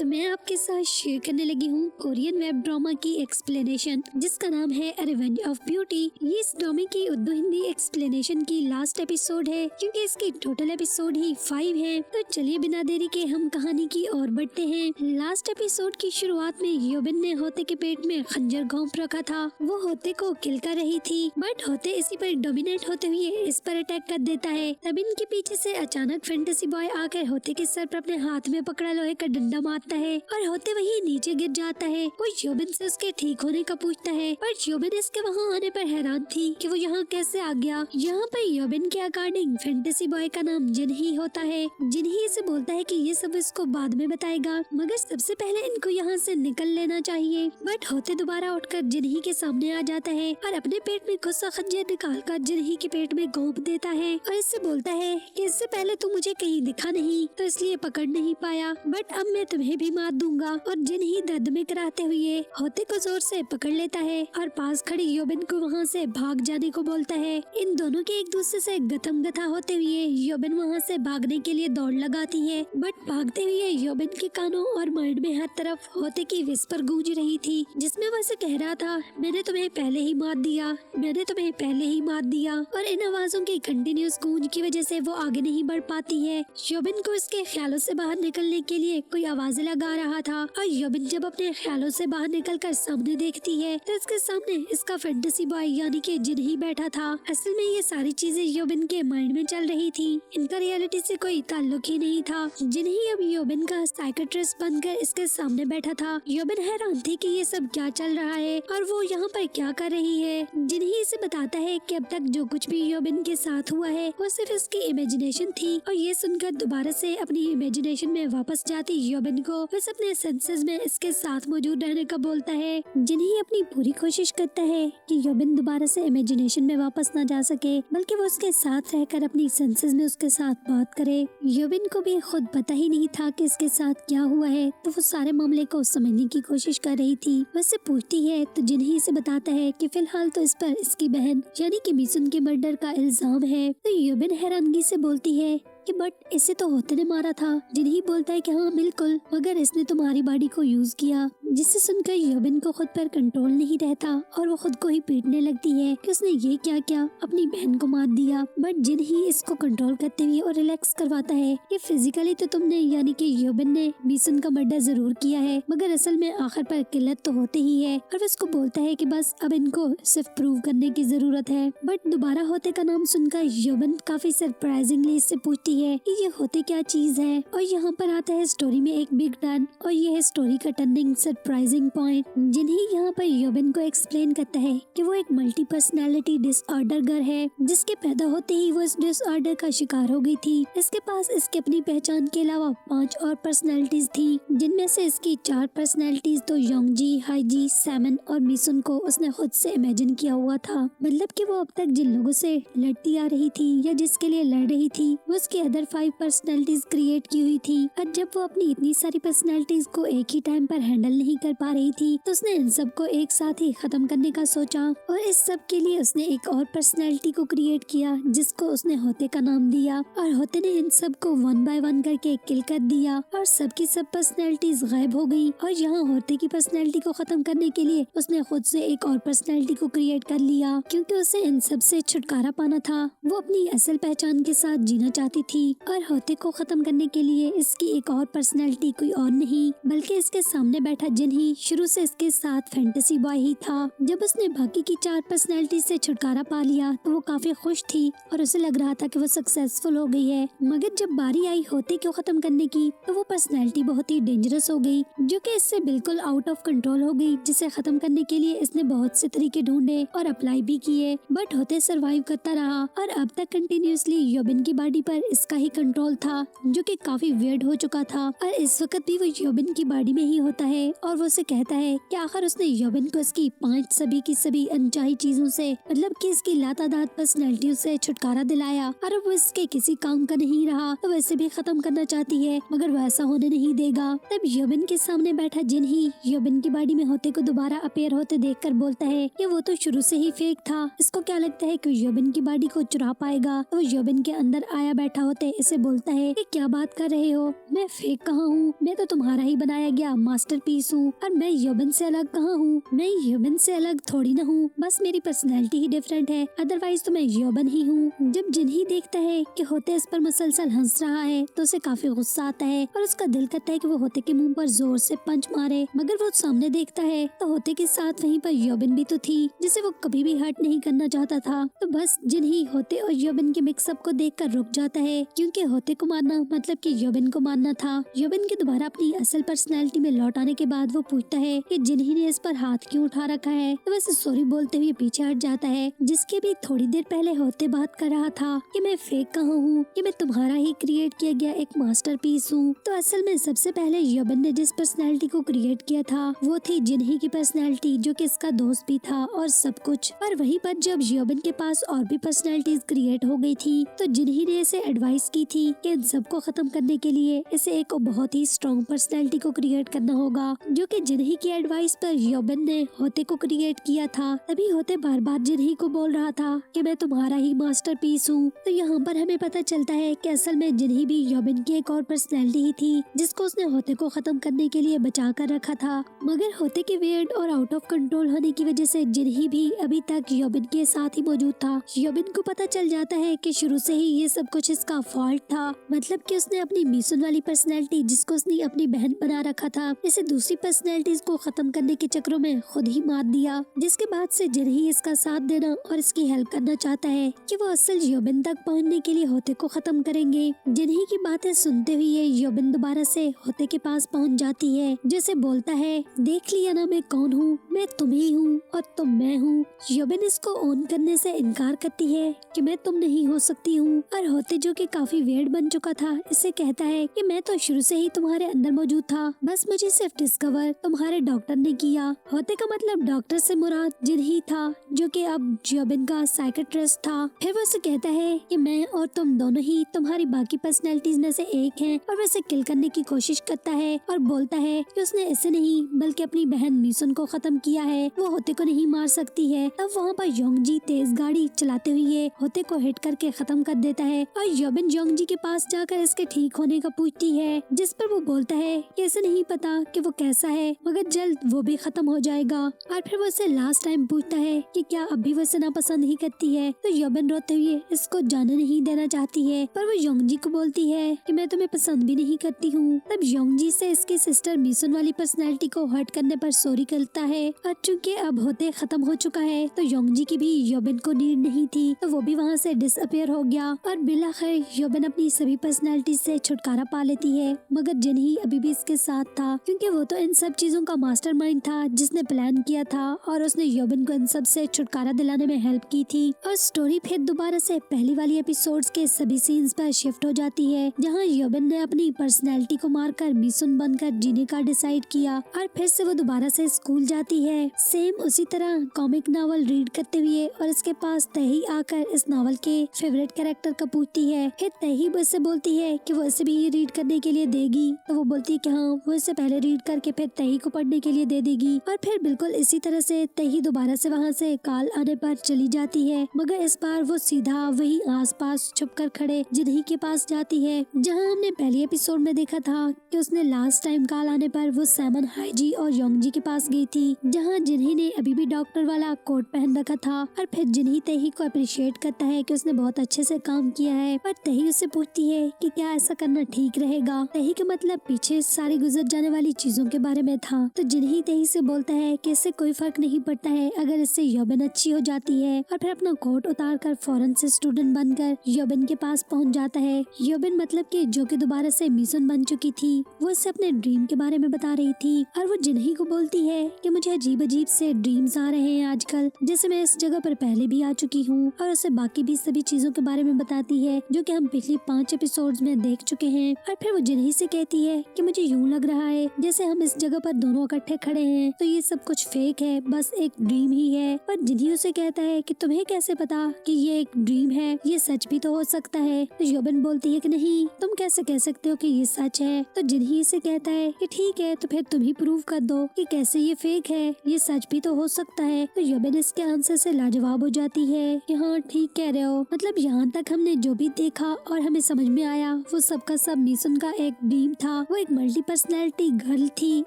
तो मैं आपके साथ शेयर करने लगी हूँ कोरियन वेब ड्रामा की एक्सप्लेनेशन जिसका नाम है रिवेंज ऑफ ब्यूटी। ये इस ड्रामे की उर्दू हिंदी एक्सप्लेनेशन की लास्ट एपिसोड है क्योंकि इसकी टोटल एपिसोड ही 5 है। तो चलिए बिना देरी के हम कहानी की ओर बढ़ते हैं। लास्ट एपिसोड की शुरुआत में योबिन ने होते के पेट में खंजर घोंप रखा था। वो होते को किल कर रही थी बट होते इसी पर डोमिनेट होते हुए इस पर अटैक कर देता है। तब इनके पीछे से अचानक फैंटेसी बॉय आकर होते के सर पर अपने हाथ में पकड़ा लोहे का डंडा मारता है और होते वही नीचे गिर जाता है। वो योबिन से उसके ठीक होने का पूछता है पर योबिन इसके वहाँ आने पर हैरान थी कि वो यहाँ कैसे आ गया। यहाँ पर योबिन के अकॉर्डिंग फैंटेसी बॉय का नाम जिन ही होता है। जिन ही इसे बोलता है कि ये सब इसको बाद में बताएगा मगर सबसे पहले इनको यहाँ से निकल लेना चाहिए। बट होते दोबारा उठकर जिन ही के सामने आ जाता है और अपने पेट में गुस्सा खंजर निकाल कर जिन ही के पेट में घोंप देता है और इससे बोलता है कि इससे पहले तू मुझे कहीं दिखा नहीं तो इसलिए पकड़ नहीं पाया बट अब मैं तुम्हें भी मार दूंगा। और जिन ही दर्द में कराते हुए होते को जोर से पकड़ लेता है और पास खड़ी योबिन को वहाँ से भाग जाने को बोलता है। इन दोनों के एक दूसरे से गथम गथा होते हुए योबिन वहाँ से भागने के लिए दौड़ लगाती है बट भागते हुए योबिन के कानों और माइंड में हर तरफ होते की विस्पर गूंज रही थी जिसमें वो ऐसे कह रहा था मैंने तुम्हें पहले ही मार दिया, मैंने तुम्हें पहले ही मार दिया। और इन आवाजों की कंटिन्यूस गूंज की वजह से वो आगे नहीं बढ़ पाती है। योबिन को इसके ख्यालों से बाहर निकलने के लिए कोई आवाजें लगा रहा था और योबिन जब अपने ख्यालों से बाहर निकलकर सामने देखती है तो इसके सामने इसका फैंटेसी बॉय यानी कि जिन ही बैठा था। असल में ये सारी चीजें योबिन के माइंड में चल रही थी, इनका रियलिटी से कोई ताल्लुक ही नहीं था। जिन ही अब योबिन का साइकेट्रिस्ट बनकर इसके सामने बैठा था। योबिन हैरान थी कि ये सब क्या चल रहा है और वो यहाँ पर क्या कर रही है। जिन ही इसे बताता है कि अब तक जो कुछ भी योबिन के साथ हुआ है वो सिर्फ इसकी इमेजिनेशन थी। और ये सुनकर दोबारा से अपनी इमेजिनेशन में वापस जाती योबिन को बस अपने सेंसेस में इसके साथ मौजूद रहने का बोलता है। जिन ही अपनी पूरी कोशिश करता है कि योबिन दोबारा से इमेजिनेशन में वापस ना जा सके बल्कि वो उसके साथ रहकर अपनी सेंसेस में उसके साथ बात करे। योबिन को भी खुद पता ही नहीं था कि इसके साथ क्या हुआ है तो वो सारे मामले को समझने की कोशिश कर रही थी। वैसे पूछती है तो जिन ही इसे बताता है कि फिलहाल तो इस पर इसकी बहन यानी कि मिसुन के मर्डर का इल्जाम है। तो योबिन हैरानगी से बोलती है कि बट इसे तो होते ने मारा था। जिन ही बोलता है कि हाँ बिल्कुल मगर इसने तुम्हारी बॉडी को यूज किया। जिससे सुनकर योबिन को खुद पर कंट्रोल नहीं रहता और वो खुद को ही पीटने लगती है कि उसने ये क्या क्या अपनी बहन को मार दिया। बट जिन ही इसको कंट्रोल करते हुए और रिलैक्स करवाता है कि फिजिकली तो तुमने यानी कि योबिन ने मिसुन का मर्डर जरूर किया है मगर असल में आखिर पर किल्लत तो होते ही है। और उसको बोलता है कि बस अब इनको सिर्फ प्रूव करने की जरूरत है। बट दोबारा होते का नाम सुनकर योबिन काफी सरप्राइजिंगली इससे पूछती है कि ये होते क्या चीज है। और यहाँ पर आता है स्टोरी में एक बिग टर्न और ये है स्टोरी का टर्निंग सरप्राइजिंग पॉइंट। जिन ही यहाँ पर योबिन को एक्सप्लेन करता है कि वो एक मल्टी पर्सनैलिटी डिसऑर्डर गर्ल है जिसके पैदा होते ही वो इस डिसऑर्डर का शिकार हो गई थी। इसके पास इसके अपनी पहचान के अलावा 5 और पर्सनैलिटीज थी जिनमें से इसकी 4 पर्सनैलिटीज तो योंगजी, हाईजी, सैमन और मिसुन को उसने खुद से इमेजिन किया हुआ था। मतलब कि वो अब तक जिन लोगों से लड़ती आ रही थी या जिसके लिए लड़ रही थी वो उसके अदर 5 पर्सनैलिटीज क्रिएट की हुई थी। और जब वो अपनी इतनी सारी पर्सनैलिटीज को एक ही टाइम पर हैंडल नहीं कर पा रही थी तो उसने इन सब को एक साथ ही खत्म करने का सोचा और इस सब के लिए उसने एक और पर्सनैलिटी को क्रिएट किया जिसको उसने होते का नाम दिया। और होते ने इन सब को 1 बाय 1 करके किल कर दिया और सबकी सब पर्सनैलिटीज गायब हो गई। और यहाँ होते की पर्सनैलिटी को खत्म करने के लिए उसने खुद से एक और पर्सनैलिटी को क्रिएट कर लिया क्योंकि उसे इन सब से छुटकारा पाना था। वो अपनी असल पहचान के साथ जीना चाहती थी और होते को खत्म करने के लिए इसकी एक और पर्सनैलिटी कोई और नहीं बल्कि इसके सामने बैठा जिन ही शुरू से इसके साथ फैंटेसी बॉय ही था। जब उसने बाकी की 4 पर्सनैलिटी से छुटकारा पा लिया तो वो काफी खुश थी और उसे लग रहा था कि वो सक्सेसफुल हो गई है। मगर जब बारी आई होते को खत्म करने की तो वो पर्सनैलिटी बहुत ही डेंजरस हो गई जो कि इससे बिल्कुल आउट ऑफ कंट्रोल हो गई जिसे खत्म करने के लिए इसने बहुत से तरीके ढूंढे और अप्लाई भी किए बट होते सरवाइव करता रहा। और अब तक कंटिन्यूसली योबिन की बॉडी पर इसका ही कंट्रोल था जो कि काफी वियर्ड हो चुका था। और इस वक्त भी वो योबिन की बॉडी में ही होता है और वो उसे कहता है कि आखिर उसने योबिन को इसकी 5 सभी की सभी अनचाही चीजों से मतलब कि इसकी लातादाद पर्सनैलिटियों से छुटकारा दिलाया और अब वो इसके किसी काम का नहीं रहा तो वैसे भी खत्म करना चाहती है मगर वो ऐसा होने नहीं देगा। तब योबिन के सामने बैठा जिन ही योबिन की बॉडी में होते को दोबारा अपेयर होते देखकर बोलता है कि वो तो शुरू से ही फेक था। इसको क्या लगता है कि योबिन की बॉडी को चुरा पाएगा। तो योबिन के अंदर आया बैठा होते इसे बोलता है कि क्या बात कर रहे हो, मैं फेक कहाँ हूँ, मैं तो तुम्हारा ही बनाया गया मास्टरपीस हूँ और मैं ह्यूमन से अलग कहाँ हूँ, मैं ह्यूमन से अलग थोड़ी ना हूँ, बस मेरी पर्सनैलिटी ही डिफरेंट है, अदरवाइज तो मैं ह्यूमन ही हूँ। जब जिन्ही देखता है कि होते इस पर मुसलसल हंस रहा है तो उसे काफी गुस्सा आता है और उसका दिल करता है कि वो होते के मुंह पर जोर से पंच मारे, मगर वो सामने देखता है तो होते के साथ वहीं पर योबिन भी तो थी जिसे वो कभी भी हर्ट नहीं करना चाहता था। तो बस जिन्ही होते और योबिन के मिक्सअप को देखकर रुक जाता है, क्योंकि होते को मारना मतलब कि योबिन को मारना था। योबिन के दोबारा अपनी असल पर्सनैलिटी में लौट आने के बाद वो पूछता है कि जिन्ही ने इस पर हाथ क्यों उठा रखा है, तो वैसे सॉरी बोलते हुए पीछे हट जाता है, जिसके भी थोड़ी देर पहले होते बात कर रहा था कि मैं फेक कहाँ हूँ, कि मैं तुम्हारा ही क्रिएट किया गया एक मास्टरपीस हूँ। तो असल में सबसे पहले योबिन ने जिस पर्सनैलिटी को क्रिएट किया था वो थी जिन्ही की पर्सनैलिटी, जो कि इसका दोस्त भी था और सब कुछ। पर वहीं पर जब योबिन के पास और भी पर्सनैलिटीज क्रिएट हो गई थी तो जिन्ही ने इसे एडवाइस की थी कि इन सबको खत्म करने के लिए इसे एक बहुत ही स्ट्रॉन्ग पर्सनैलिटी को क्रिएट करना होगा, जो कि जिन्ही की एडवाइस पर योबिन ने होते को क्रिएट किया था। तभी होते बार बार जिन्ही को बोल रहा था कि मैं तुम्हारा ही मास्टरपीस हूँ। तो यहाँ पर हमें पता चलता है कि असल में जिन्ही भी योबिन की एक और पर्सनैलिटी ही थी जिसको उसने होते को खत्म करने के लिए बचा कर रखा था, मगर होते के वियर्ड और आउट ऑफ कंट्रोल होने की वजह से जिन्ही भी अभी तक योबिन के साथ ही मौजूद था। योबिन को पता चल जाता है कि शुरू से ही ये सब कुछ इसका फॉल्ट था, मतलब कि उसने अपनी मिसुन वाली पर्सनैलिटी जिसको उसने अपनी बहन बना रखा था, इसे दूसरी पर्सनैलिटीज को खत्म करने के चक्रों में खुद ही मार दिया, जिसके बाद से जिन्ही इसका साथ देना और इसकी हेल्प करना चाहता है कि वो असल योबिन तक पहुंचने के लिए होते को खत्म करेंगे। जिन्ही की बातें सुनते हुए योबिन दोबारा से होते के पास पहुंच जाती है, जैसे बोलता है देख लिया ना मैं कौन हूँ, मैं तुम ही हूँ और तुम मैं हूँ। योबिन इसको ऑन करने से इनकार करती है कि मैं तुम नहीं हो सकती हूँ, और होते जो कि काफी वेड बन चुका था इसे कहता है कि मैं तो शुरू से ही तुम्हारे अंदर मौजूद था, बस मुझे सिर्फ डिस्कवर तुम्हारे डॉक्टर ने किया। होते का मतलब डॉक्टर से मुराद जिन्ही था, जो कि अब योबिन का साइकेट्रिस्ट था। फिर वो उसे कहता है कि मैं और तुम दोनों ही तुम्हारी बाकी पर्सनैलिटीज में से एक हैं, और वैसे किल करने की कोशिश करता है और बोलता है कि उसने इसे नहीं बल्कि अपनी बहन मिसुन को खत्म किया है, वो होते को नहीं मार सकती है। अब वहाँ पर योंगजी तेज गाड़ी चलाते हुए होते को हिट करके खत्म कर देता है और योबिन योंगजी के पास जाकर इसके ठीक होने का पूछती है, जिस पर वो बोलता है कि इसे नहीं पता कि वो कैसा है, मगर जल्द वो भी खत्म हो जाएगा। और फिर वो इसे लास्ट टाइम पूछता है कि क्या अब भी वो इसे नापसंद ही करती है, तो योबिन रोते हुए इसको जाने नहीं देना चाहती है, पर वो योंगजी को बोलती है कि मैं तुम्हें पसंद भी नहीं करती हूँ। तब योंगजी से इसकी सिस्टर मिसुन वाली पर्सनैलिटी को हर्ट करने पर सॉरी करता है, और चूंकि अब होते खत्म हो चुका है तो योंगजी की भी योबिन को नीड नहीं थी, तो वो भी वहाँ से डिसअपियर हो गया और बिलाखिर योबिन अपनी सभी पर्सनैलिटी से छुटकारा पा लेती है। मगर जिन्ही अभी भी इसके साथ था, क्योंकि वो तो इन सब चीजों का मास्टरमाइंड था जिसने प्लान किया था, और उसने योबिन को इन सब से छुटकारा दिलाने में हेल्प की थी। और स्टोरी फिर दोबारा से पहली वाली एपिसोड्स के सभी सीन्स पर शिफ्ट हो जाती है, जहाँ योबिन ने अपनी पर्सनैलिटी को मारकर मिसुन बनकर जीने का डिसाइड किया, और फिर से वो दोबारा से स्कूल जाती है सेम उसी तरह कॉमिक नावल रीड करते हुए, और इसके पास तही आकर इस नावल के फेवरेट कैरेक्टर का पूछती है। फिर तही उससे बोलती है कि वो इसे भी ये रीड करने के लिए देगी, तो वो बोलती है कि हाँ वो इसे पहले रीड करके फिर तही को पढ़ने के लिए दे देगी। और फिर बिल्कुल इसी तरह से तही दोबारा से वहाँ से काल आने पर चली जाती है, मगर इस बार वो सीधा वही आसपास छुपकर खड़े जिन्ही के पास जाती है, जहाँ हमने पहले एपिसोड में देखा था कि उसने लास्ट टाइम काल आने पर वो सैमन हाईजी और योंगजी के पास गई थी, जहाँ जिन्ही ने अभी भी डॉक्टर वाला कोट पहन रखा था। और फिर जिन्ही तही को अप्रिशिएट करता है कि उसने बहुत अच्छे से काम किया है, पर तही उससे पूछती है कि क्या ऐसा करना ठीक रहेगा। तही का मतलब पीछे सारी गुजर जाने वाली चीजों के बारे में था, तो जिन्ही तही से बोलता है कि इससे कोई फर्क नहीं पड़ता है अगर इससे योबिन अच्छी हो जाती है, और फिर अपना कोट उतार कर फौरन से स्टूडेंट बनकर योबिन के पास पहुंच जाता है। योबिन मतलब कि जो कि दोबारा से मिसुन बन चुकी थी, वो इससे अपने ड्रीम के बारे में बता रही थी, और वो जिन्ही को बोलती है कि मुझे अजीब अजीब से ड्रीम्स आ रहे हैं आजकल, जैसे मैं इस जगह पर पहले भी आ चुकी हूँ, और उसे बाकी भी सभी चीजों के बारे में बताती है जो कि हम पिछली 5 एपिसोड्स में देख चुके हैं। और फिर वो जिन्ही से कहती है कि मुझे यूं लग रहा है जैसे हम इस जगह पर दोनों इकट्ठे खड़े हैं, तो ये सब कुछ फेक है, बस एक ड्रीम ही है। पर जिन्ही उसे कहता है कि तुम्हें कैसे पता कि ये एक ड्रीम है, ये सच भी तो हो सकता है। तो योबिन बोलती है कि नहीं, तुम कैसे कह सकते हो कि ये सच है। तो जिन्ही से कहता है कि ठीक है, तो फिर तुम ही प्रूव कर दो कि कैसे ये फेक है, ये सच भी तो हो सकता है। तो योबिन इसके आंसर से लाजवाब हो जाती है कि हाँ ठीक कह रहे हो, मतलब यहाँ तक हमने जो भी देखा देखा और हमें समझ में आया वो सब का सब मिसुन का एक ड्रीम था। वो एक मल्टी पर्सनैलिटी गर्ल थी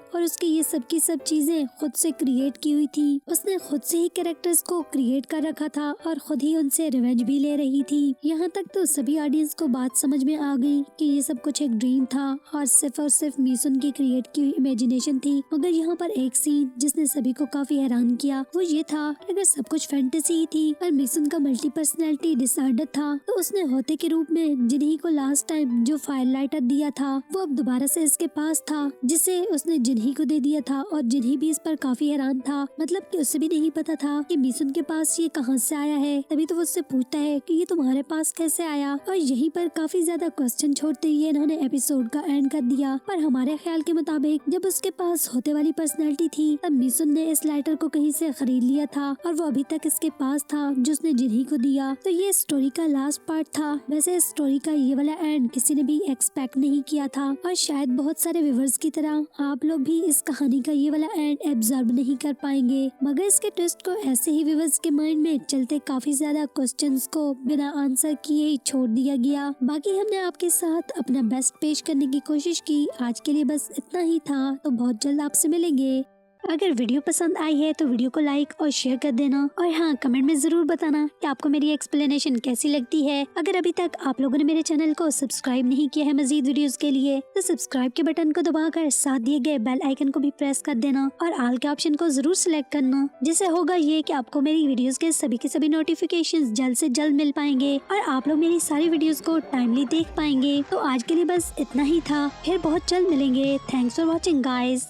और उसकी ये सब की सब चीजें खुद से क्रिएट की हुई थी। उसने खुद से ही कैरेक्टर्स को क्रिएट कर रखा था और खुद ही उनसे रिवेंज भी ले रही थी। यहाँ तक तो सभी ऑडियंस को बात समझ में आ गई कि ये सब कुछ एक ड्रीम था और सिर्फ मिसुन की क्रिएट की इमेजिनेशन थी। मगर यहाँ पर एक सीन जिसने सभी को काफी हैरान किया वो ये था कि अगर सब कुछ फैंटेसी ही थी और मिसुन का मल्टी पर्सनैलिटी डिसऑर्डर था तो उसने होते के रूप में जिन्ही को लास्ट टाइम जो फायर लाइटर दिया था वो अब दोबारा से इसके पास था, जिसे उसने जिन्ही को दे दिया था। और जिन्ही भी इस पर काफी हैरान था, मतलब कि उसे भी नहीं पता था कि मिसुन के पास ये कहां से आया है। तभी तो वो उससे पूछता है कि ये तुम्हारे पास कैसे आया। और यहीं पर काफी ज्यादा क्वेश्चन छोड़ते हुए इन्होंने एपिसोड का एंड कर दिया। पर हमारे ख्याल के मुताबिक जब उसके पास होते वाली पर्सनैलिटी थी तब मिसुन ने इस लाइटर को कहीं से खरीद लिया था और वो अभी तक इसके पास था जो उसने जिन्ही को दिया। तो ये स्टोरी का लास्ट पार्ट था। वैसे स्टोरी का ये वाला एंड किसी ने भी एक्सपेक्ट नहीं किया था और शायद बहुत सारे व्यूअर्स की तरह आप लोग भी इस कहानी का ये वाला एंड एब्जॉर्ब नहीं कर पाएंगे। मगर इसके ट्विस्ट को ऐसे ही व्यूअर्स के माइंड में चलते काफी ज्यादा क्वेश्चंस को बिना आंसर किए ही छोड़ दिया गया। बाकी हमने आपके साथ अपना बेस्ट पेश करने की कोशिश की। आज के लिए बस इतना ही था, तो बहुत जल्द आपसे मिलेंगे। अगर वीडियो पसंद आई है तो वीडियो को लाइक और शेयर कर देना और हाँ, कमेंट में जरूर बताना कि आपको मेरी एक्सप्लेनेशन कैसी लगती है। अगर अभी तक आप लोगों ने मेरे चैनल को सब्सक्राइब नहीं किया है मजीद वीडियोस के लिए तो सब्सक्राइब के बटन को दबाकर साथ दिए गए बेल आइकन को भी प्रेस कर देना और ऑल के ऑप्शन को जरूर सिलेक्ट करना, जिससे होगा ये कि आपको मेरी वीडियोस के सभी नोटिफिकेशंस जल्द से जल्द मिल पाएंगे और आप लोग मेरी सारी वीडियोस को टाइमली देख पाएंगे। तो आज के लिए बस इतना ही था, फिर बहुत जल्द मिलेंगे। Thanks for watching guys.